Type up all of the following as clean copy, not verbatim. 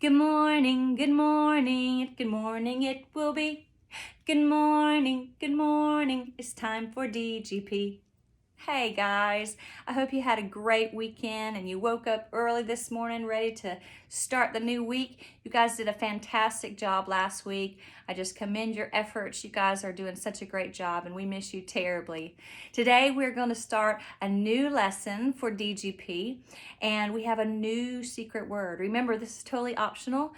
Good morning, good morning, good morning it will be. Good morning, it's time for DGP. Hey guys, I hope you had a great weekend and you woke up early this morning ready to start the new week. You guys did a fantastic job last week. I just commend your efforts. You guys are doing such a great job and we miss you terribly. Today we're going to start a new lesson for DGP and we have a new secret word. Remember, this is totally optional.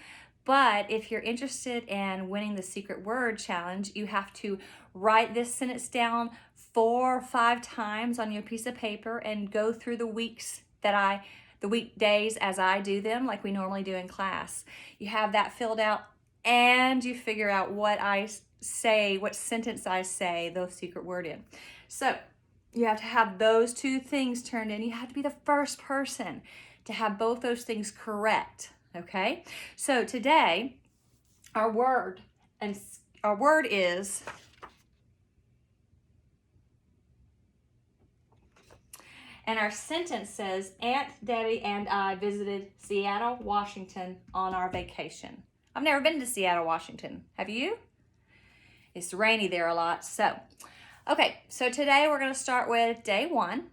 But if you're interested in winning the secret word challenge, you have to write this sentence down 4 or 5 times on your piece of paper and go through the weekdays as I do them, like we normally do in class. You have that filled out and you figure out what I say, what sentence I say the secret word in. So you have to have those 2 things turned in. You have to be the first person to have both those things correct. Okay, so today our word is and our sentence says, Aunt Debbie and I visited Seattle, Washington on our vacation. I've never been to Seattle, Washington. Have you? It's rainy there a lot. So today we're going to start with day 1.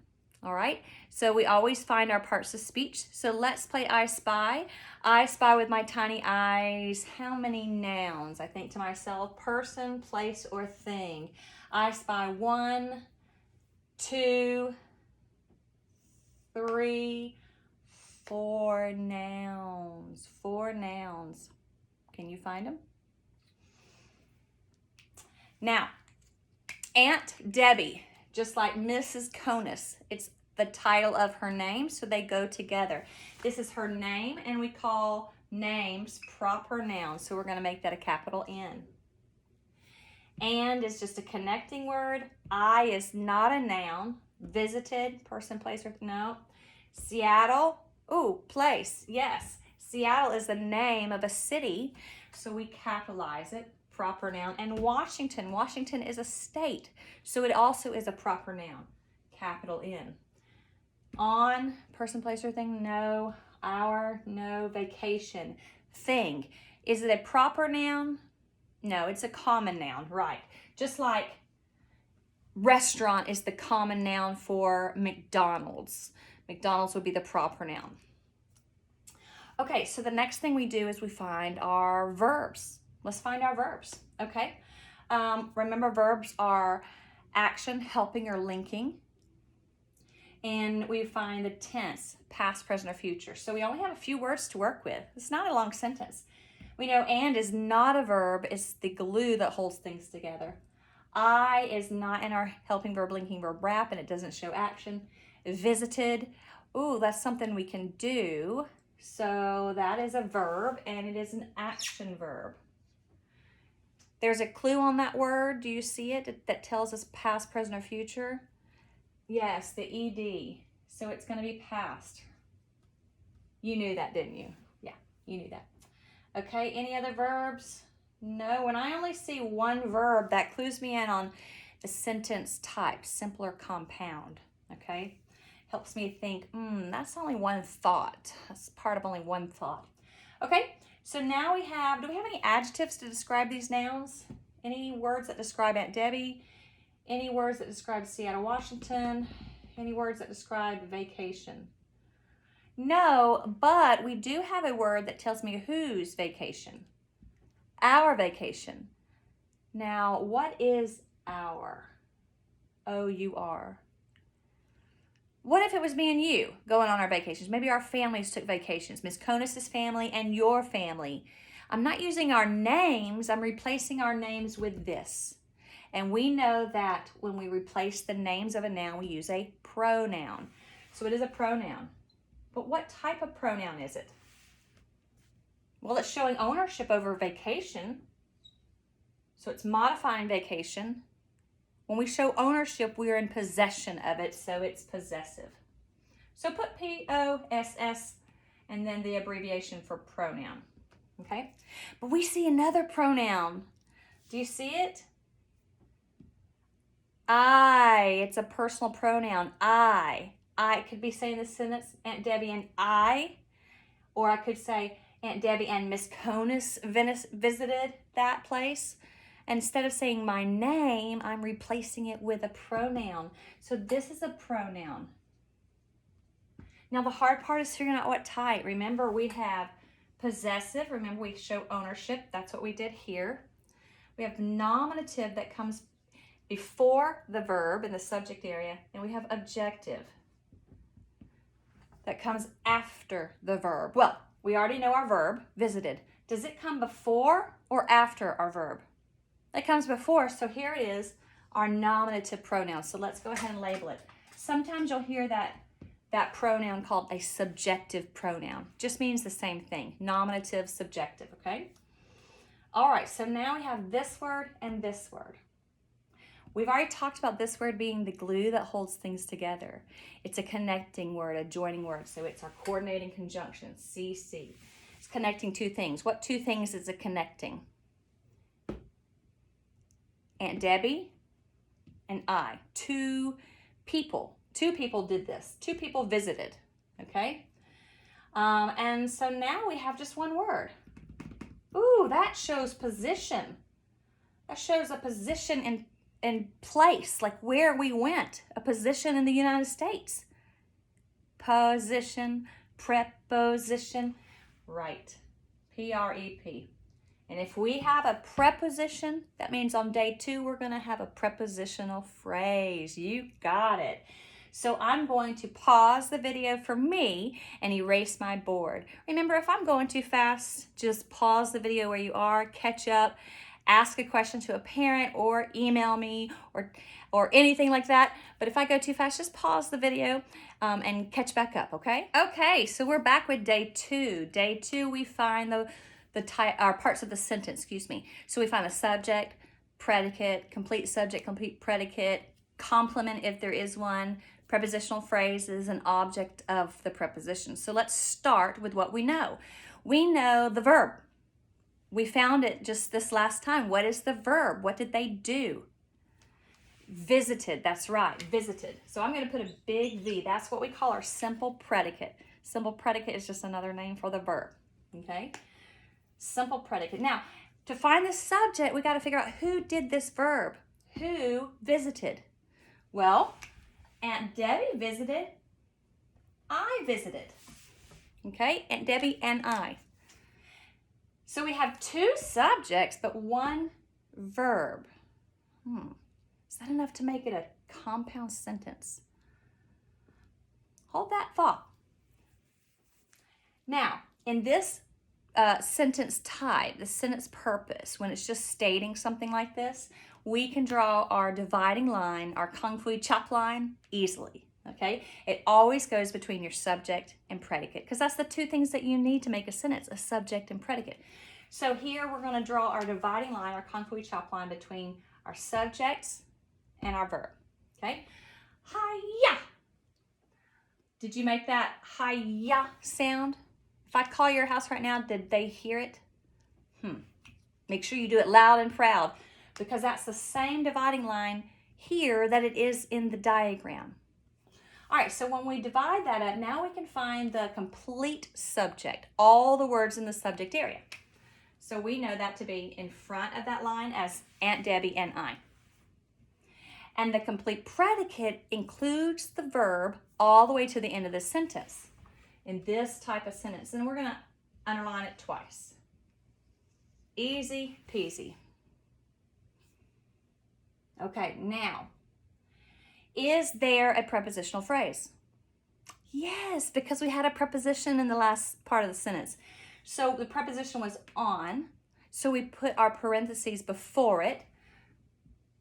All right, so we always find our parts of speech. So let's play I Spy. I spy with my tiny eyes. How many nouns? I think to myself, person, place, or thing. I spy 1, 2, 3, 4 nouns. 4 nouns. Can you find them? Now, Aunt Debbie, just like Mrs. Konas, it's the title of her name, so they go together. This is her name, and we call names proper nouns, so we're going to make that a capital N. And is just a connecting word. I is not a noun. Visited, person, place, or no. Seattle, ooh, place, yes. Seattle is the name of a city, so we capitalize it. Proper noun. And Washington is a state, so it also is a proper noun, capital N. On, person, place, or thing, no. Our, no. Vacation, thing. Is it a proper noun? No, it's a common noun, right. Just like restaurant is the common noun for McDonald's. McDonald's would be the proper noun. Okay, so the next thing we do is we find our verbs. Let's find our verbs, okay? Remember, verbs are action, helping, or linking. And we find the tense, past, present, or future. So we only have a few words to work with. It's not a long sentence. We know and is not a verb. It's the glue that holds things together. I is not in our helping verb, linking verb wrap, and it doesn't show action. Visited, ooh, that's something we can do. So that is a verb, and it is an action verb. There's a clue on that word. Do you see it that tells us past, present, or future? Yes, the ED. So it's going to be past. You knew that, didn't you? Yeah, you knew that. Okay, any other verbs? No, when I only see one verb, that clues me in on the sentence type, simple or compound. Okay, helps me think, that's only one thought. That's part of only one thought. Okay. So now do we have any adjectives to describe these nouns? Any words that describe Aunt Debbie? Any words that describe Seattle, Washington? Any words that describe vacation? No, but we do have a word that tells me whose vacation. Our vacation. Now, what is our? O-U-R. What if it was me and you going on our vacations? Maybe our families took vacations. Miss Konas' family and your family. I'm not using our names. I'm replacing our names with this. And we know that when we replace the names of a noun, we use a pronoun. So it is a pronoun. But what type of pronoun is it? Well, it's showing ownership over vacation. So it's modifying vacation. When we show ownership, we are in possession of it, so it's possessive. So put P-O-S-S and then the abbreviation for pronoun, okay? But we see another pronoun. Do you see it? I. It's a personal pronoun. I could be saying this sentence, Aunt Debbie and I, or I could say Aunt Debbie and Miss Konas visited that place. Instead of saying my name, I'm replacing it with a pronoun. So this is a pronoun. Now the hard part is figuring out what type. Remember, we have possessive. Remember, we show ownership. That's what we did here. We have the nominative that comes before the verb in the subject area, and we have objective that comes after the verb. Well, we already know our verb, visited. Does it come before or after our verb? It comes before, so here it is, our nominative pronoun. So let's go ahead and label it. Sometimes you'll hear that pronoun called a subjective pronoun. Just means the same thing, nominative, subjective, okay? All right, so now we have this word and this word. We've already talked about this word being the glue that holds things together. It's a connecting word, a joining word, so it's our coordinating conjunction, CC. It's connecting two things. What two things is it connecting? Aunt Debbie and I. Two people. Two people did this. Two people visited, okay? And so now we have just one word. Ooh, that shows position. That shows a position in place, like where we went, a position in the United States. Position, preposition, right, P-R-E-P. And if we have a preposition, that means on day 2, we're gonna have a prepositional phrase. You got it. So I'm going to pause the video for me and erase my board. Remember, if I'm going too fast, just pause the video where you are, catch up, ask a question to a parent or email me or anything like that. But if I go too fast, just pause the video and catch back up, okay? Okay, so we're back with day 2. Day 2, we find the parts of the sentence, So we find the subject, predicate, complete subject, complete predicate, complement if there is one, prepositional phrases, and object of the preposition. So let's start with what we know. We know the verb. We found it just this last time. What is the verb? What did they do? Visited, that's right, visited. So I'm gonna put a big V. That's what we call our simple predicate. Simple predicate is just another name for the verb, okay? Simple predicate. Now, to find the subject, we gotta figure out who did this verb. Who visited? Well, Aunt Debbie visited. I visited. Okay, Aunt Debbie and I. So we have 2 subjects, but 1 verb. Is that enough to make it a compound sentence? Hold that thought. Now, in this sentence type, the sentence purpose, when it's just stating something like this, we can draw our dividing line, our kung fu chop line, easily, okay? It always goes between your subject and predicate, because that's the 2 things that you need to make a sentence, a subject and predicate. So here we're gonna draw our dividing line, our kung fu chop line between our subjects and our verb, okay? Hi-ya! Did you make that hi-ya sound? If I call your house right now, did they hear it? Make sure you do it loud and proud, because that's the same dividing line here that it is in the diagram. All right, so when we divide that up, now we can find the complete subject, all the words in the subject area. So we know that to be in front of that line as Aunt Debbie and I. And the complete predicate includes the verb all the way to the end of the sentence in this type of sentence. And we're gonna underline it twice. Easy peasy. Okay, now, is there a prepositional phrase? Yes, because we had a preposition in the last part of the sentence. So the preposition was on, so we put our parentheses before it,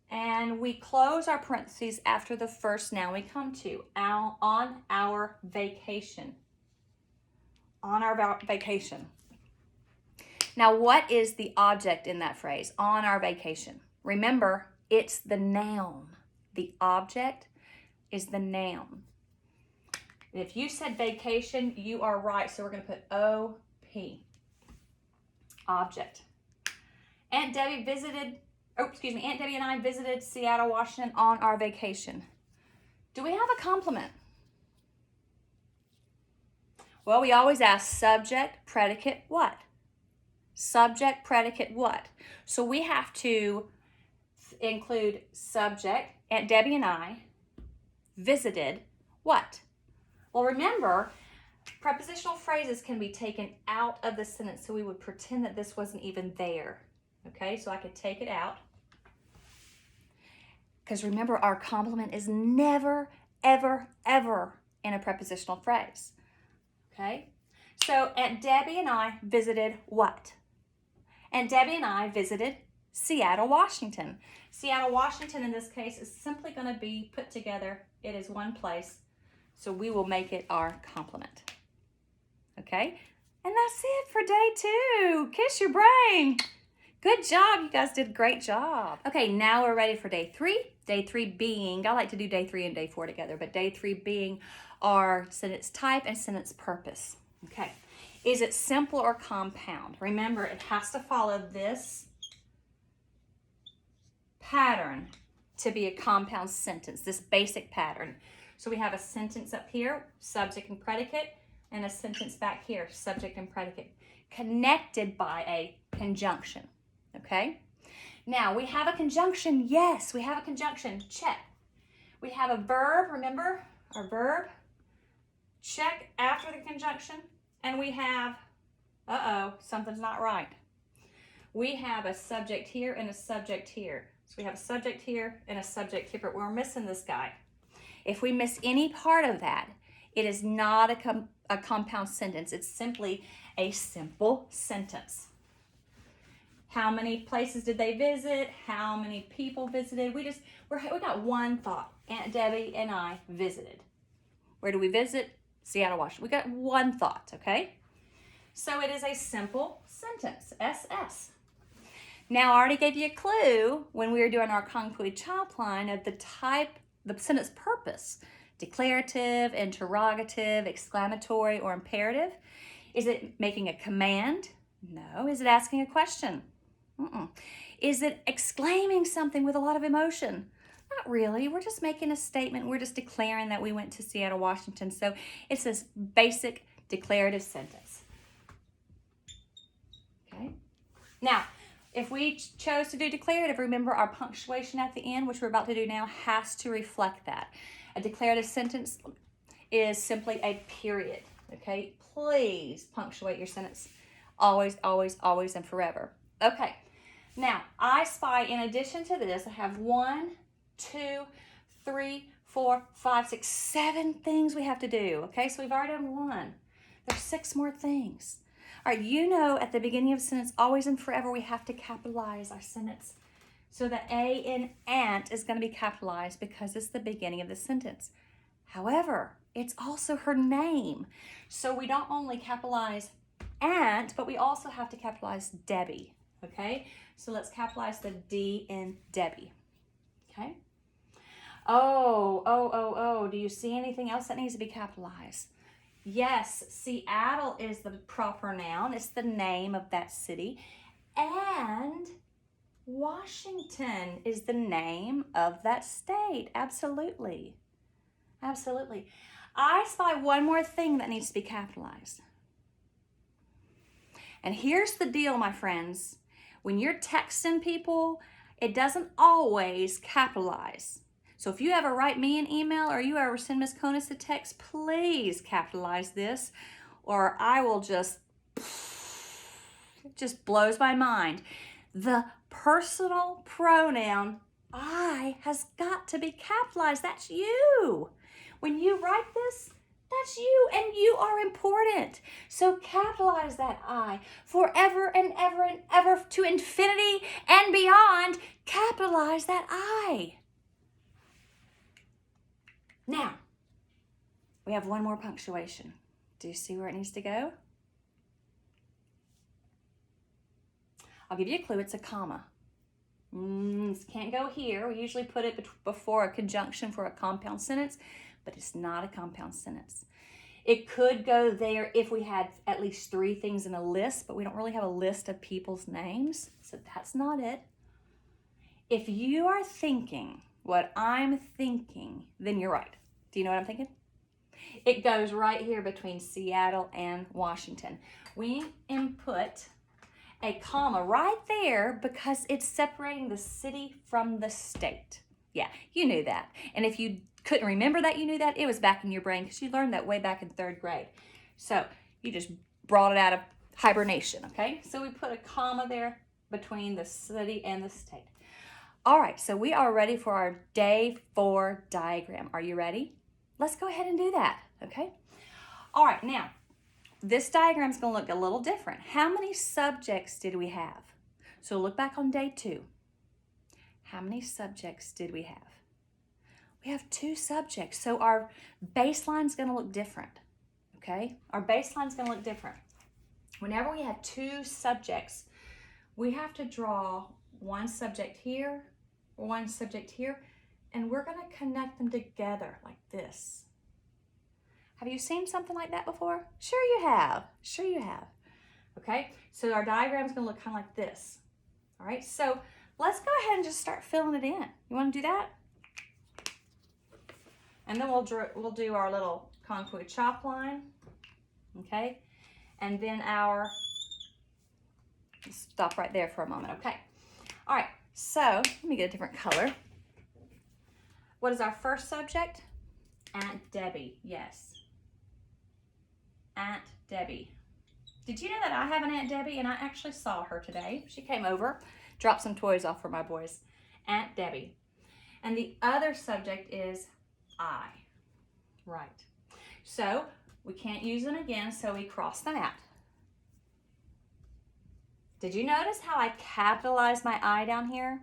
and we close our parentheses after the first noun we come to, on our vacation. On our vacation. Now, what is the object in that phrase, on our vacation? Remember, it's the noun. The object is the noun. And if you said vacation, you are right, so we're going to put O-P. Object. Aunt Debbie and I visited Seattle, Washington on our vacation. Do we have a complement? Well, we always ask subject, predicate, what? Subject, predicate, what? So we have to include subject. Aunt Debbie and I visited what? Well, remember, prepositional phrases can be taken out of the sentence, so we would pretend that this wasn't even there. Okay, so I could take it out. Because remember, our complement is never, ever, ever in a prepositional phrase. Okay, so Aunt Debbie and I visited what? Aunt Debbie and I visited Seattle, Washington. Seattle, Washington in this case is simply going to be put together. It is one place, so we will make it our complement. Okay, and that's it for day 2. Kiss your brain. Good job, you guys did a great job. Okay, now we're ready for day 3. Day 3 being, I like to do day 3 and day 4 together, but day 3 being our sentence type and sentence purpose. Okay, is it simple or compound? Remember, it has to follow this pattern to be a compound sentence, this basic pattern. So we have a sentence up here, subject and predicate, and a sentence back here, subject and predicate, connected by a conjunction. Okay, now we have a conjunction. Yes, we have a conjunction. Check. We have a verb, remember our verb, check after the conjunction, and we have, something's not right. We have a subject here and a subject here. So we have a subject here and a subject here, but we're missing this guy. If we miss any part of that, it is not a compound sentence. It's simply a simple sentence. How many places did they visit? How many people visited? We got one thought. Aunt Debbie and I visited. Where do we visit? Seattle, Washington. We got one thought, okay? So it is a simple sentence, SS. Now, I already gave you a clue when we were doing our Kung Fu Chop line of the type, the sentence purpose. Declarative, interrogative, exclamatory, or imperative. Is it making a command? No. Is it asking a question? Is it exclaiming something with a lot of emotion? Not really. We're just making a statement. We're just declaring that we went to Seattle, Washington. So it's this basic declarative sentence. Okay. Now, if we chose to do declarative, remember our punctuation at the end, which we're about to do now, has to reflect that. A declarative sentence is simply a period. Okay. Please punctuate your sentence. Always, always, always, and forever. Okay. Now, I spy, in addition to this, I have 1, 2, 3, 4, 5, 6, 7 things we have to do. Okay, so we've already done 1. There's 6 more things. All right, you know at the beginning of a sentence, always and forever, we have to capitalize our sentence. So the A in aunt is going to be capitalized because it's the beginning of the sentence. However, it's also her name. So we don't only capitalize aunt, but we also have to capitalize Debbie. Okay, so let's capitalize the D in Debbie. Okay. Oh, do you see anything else that needs to be capitalized? Yes, Seattle is the proper noun. It's the name of that city. And Washington is the name of that state. Absolutely. Absolutely. I spy one more thing that needs to be capitalized. And here's the deal, my friends. When you're texting people, it doesn't always capitalize. So if you ever write me an email or you ever send Miss Konas a text, please capitalize this, or I will just, it just blows my mind. The personal pronoun I has got to be capitalized. That's you. When you write this, that's you, and you are important. So capitalize that I. Forever and ever and ever, to infinity and beyond, capitalize that I. Now, we have one more punctuation. Do you see where it needs to go? I'll give you a clue. It's a comma. Can't go here. We usually put it before a conjunction for a compound sentence, but it's not a compound sentence. It could go there if we had at least 3 things in a list, but we don't really have a list of people's names, so that's not it. If you are thinking what I'm thinking, then you're right. Do you know what I'm thinking? It goes right here between Seattle and Washington. We input a comma right there because it's separating the city from the state. Yeah, you knew that. And if you couldn't remember that you knew that, it was back in your brain because you learned that way back in 3rd grade. So you just brought it out of hibernation, okay? So we put a comma there between the city and the state. All right, so we are ready for our day 4 diagram. Are you ready? Let's go ahead and do that, okay? All right, now, this diagram is going to look a little different. How many subjects did we have? So look back on day 2. How many subjects did we have? We have 2 subjects, so our baseline is going to look different, okay? Our baseline is going to look different. Whenever we have 2 subjects, we have to draw one subject here, one subject here, and we're going to connect them together like this. Have you seen something like that before? Sure you have. Sure you have. Okay, so our diagram is going to look kind of like this. All right, so let's go ahead and just start filling it in. You want to do that? And then we'll do our little concrete chalk line. Okay, and then stop right there for a moment. Okay, all right, so let me get a different color. What is our first subject? Aunt Debbie, yes. Aunt Debbie. Did you know that I have an Aunt Debbie? And I actually saw her today. She came over, dropped some toys off for my boys. Aunt Debbie. And the other subject is I. Right. So we can't use them again, so we cross them out. Did you notice how I capitalized my I down here?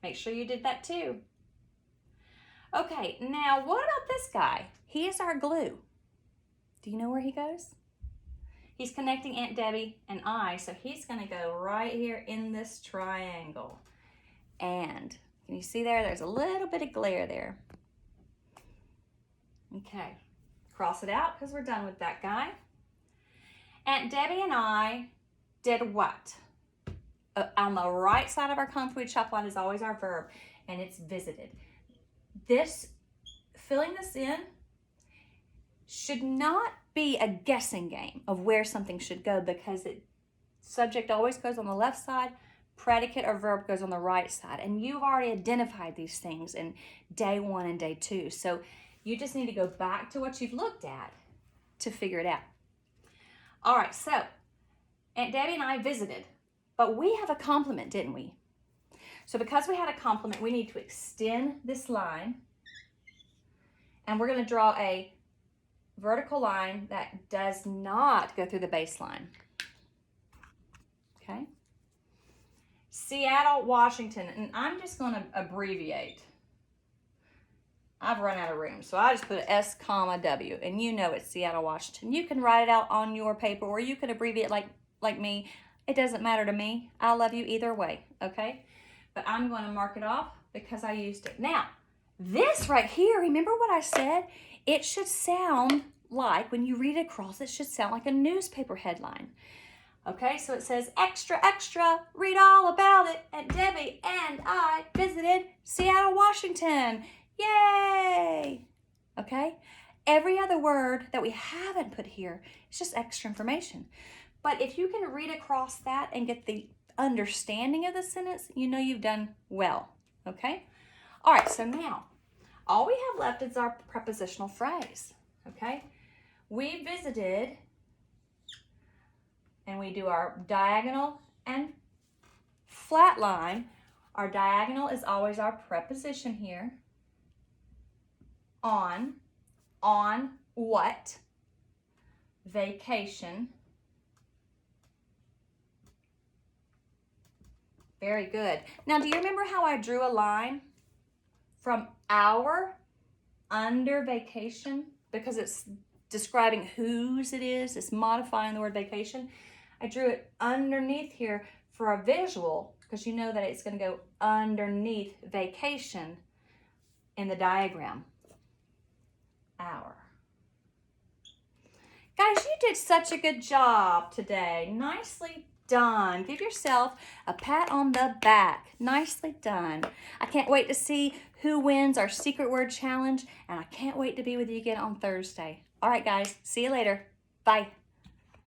Make sure you did that too. Okay, now what about this guy? He is our glue. Do you know where he goes? He's connecting Aunt Debbie and I, so he's going to go right here in this triangle. And can you see there? There's a little bit of glare there. Okay, cross it out because we're done with that guy. Aunt Debbie and I did what? On the right side of our concrete chalk line is always our verb, and it's visited. Filling this in should not be a guessing game of where something should go because subject always goes on the left side, predicate or verb goes on the right side. And you've already identified these things in day 1 and day 2. So you just need to go back to what you've looked at to figure it out. All right, so Aunt Debbie and I visited, but we have a complement, didn't we? So because we had a complement, we need to extend this line, and we're going to draw a vertical line that does not go through the baseline. Okay? Seattle, Washington, and I'm just going to abbreviate. I've run out of room, so I just put S, W, and you know it's Seattle, Washington. You can write it out on your paper, or you can abbreviate like me. It doesn't matter to me. I love you either way, okay? But I'm going to mark it off because I used it. Now, this right here, remember what I said? It should sound like, when you read it across, it should sound like a newspaper headline. Okay, so it says, extra, extra, read all about it. Aunt Debbie and I visited Seattle, Washington. Yay! Okay, every other word that we haven't put here is just extra information. But if you can read across that and get the understanding of the sentence, you know you've done well, okay? All right, so now, all we have left is our prepositional phrase, okay? We visited, and we do our diagonal and flat line. Our diagonal is always our preposition here. On what? Vacation. Very good. Now, do you remember how I drew a line from our under vacation? Because it's describing whose it is. It's modifying the word vacation. I drew it underneath here for a visual because you know that it's going to go underneath vacation in the diagram. Our. Guys, you did such a good job today. Nicely done. Give yourself a pat on the back. Nicely done. I can't wait to see who wins our secret word challenge, and I can't wait to be with you again on Thursday. All right, guys. See you later. Bye.